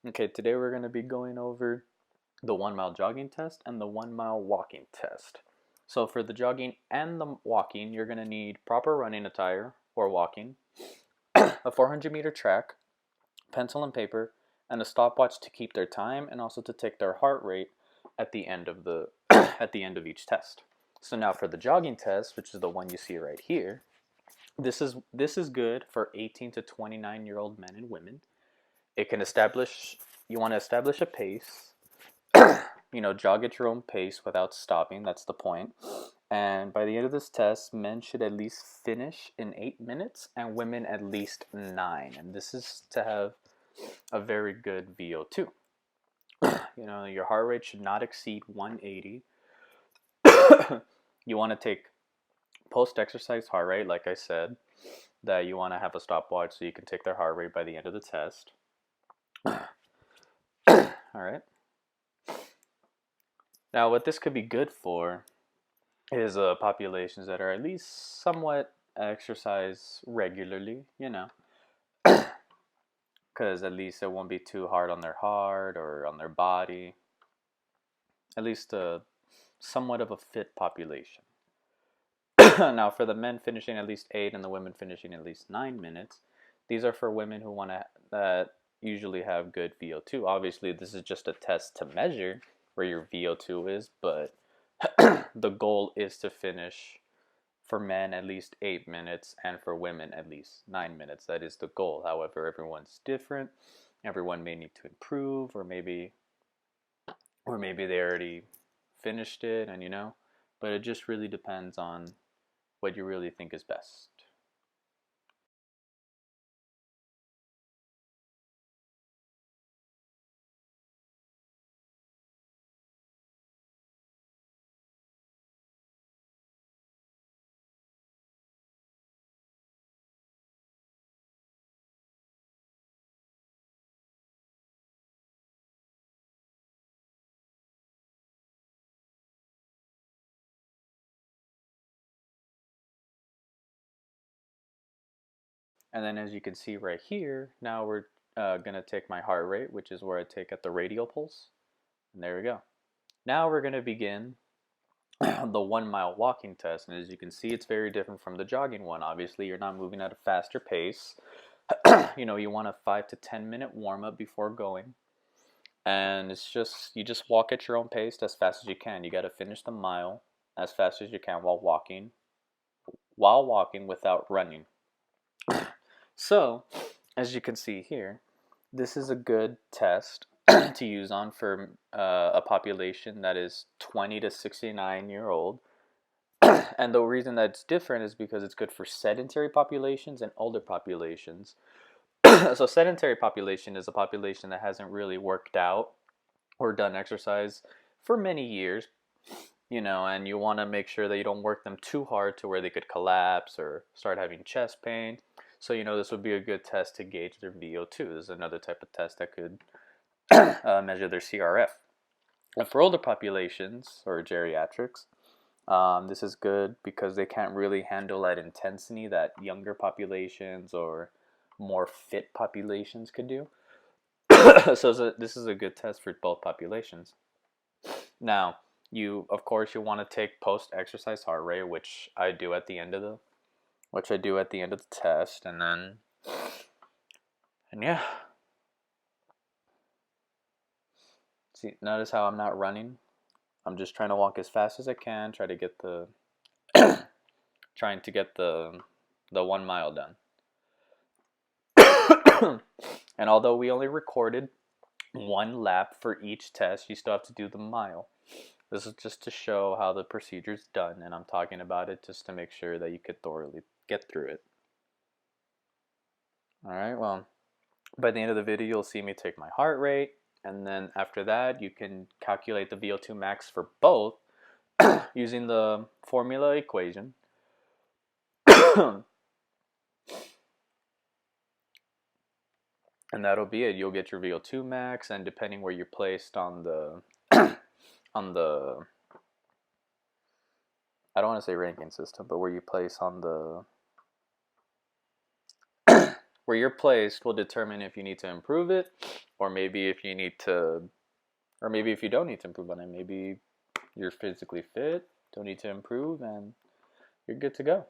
Okay, today we're going to be going over the 1 mile jogging test and the 1 mile walking test. So for the jogging and the walking, you're going to need proper running attire or walking, a 400-meter track, pencil and paper, and a stopwatch to keep their time and also to take their heart rate at the end of the at the end of each test. So now for the jogging test, which is the one you see right here, this is good for 18 to 29-year-old men and women. It can establish you want to establish a pace, jog at your own pace without stopping. That's the point. And by the end of this test, men should at least finish in 8 minutes and women at least 9. And this is to have a very good VO2. Your heart rate should not exceed 180. You want to take post exercise heart rate, like I said, that you want to have a stopwatch so you can take their heart rate by the end of the test. All right. Now, what this could be good for is populations that are at least somewhat exercise regularly, because at least it won't be too hard on their heart or on their body. At least somewhat of a fit population. Now, for the men finishing at least 8 and the women finishing at least 9 minutes, these are for women who want to that usually have good VO2. Obviously, this is just a test to measure where your VO2 is, but the goal is to finish for men at least 8 minutes and for women at least 9 minutes. That is the goal. However, everyone's different. Everyone may need to improve, or maybe they already finished it, and but it just really depends on what you really think is best. And then as you can see right here, now we're going to take my heart rate, which is where I take at the radial pulse. And there we go. Now we're going to begin the 1 mile walking test. And as you can see, it's very different from the jogging one. Obviously, you're not moving at a faster pace. You want a 5 to 10 minute warm up before going. And you just walk at your own pace as fast as you can. You got to finish the mile as fast as you can while walking without running. So, as you can see here, this is a good test to use on for a population that is 20 to 69-year-old. And the reason that's different is because it's good for sedentary populations and older populations. So sedentary population is a population that hasn't really worked out or done exercise for many years, and you want to make sure that you don't work them too hard to where they could collapse or start having chest pain. So, this would be a good test to gauge their VO2. This is another type of test that could measure their CRF. And for older populations or geriatrics, this is good because they can't really handle that intensity that younger populations or more fit populations could do. So this is a good test for both populations. Now, of course you want to take post-exercise heart rate, which I do at the end of the test, and yeah. See, notice how I'm not running. I'm just trying to walk as fast as I can, trying to get the 1 mile done. And although we only recorded 1 lap for each test, you still have to do the mile. This is just to show how the procedure is done, and I'm talking about it just to make sure that you could thoroughly get through it. Alright, well, by the end of the video, you'll see me take my heart rate, and then after that, you can calculate the VO2 max for both using the formula equation. And that'll be it. You'll get your VO2 max, and depending where you're placed on the on the I don't want to say ranking system, but where you place on the where you're placed will determine if you need to improve it, or maybe if you need to, or maybe if you don't need to improve on it. Maybe you're physically fit, don't need to improve, and you're good to go.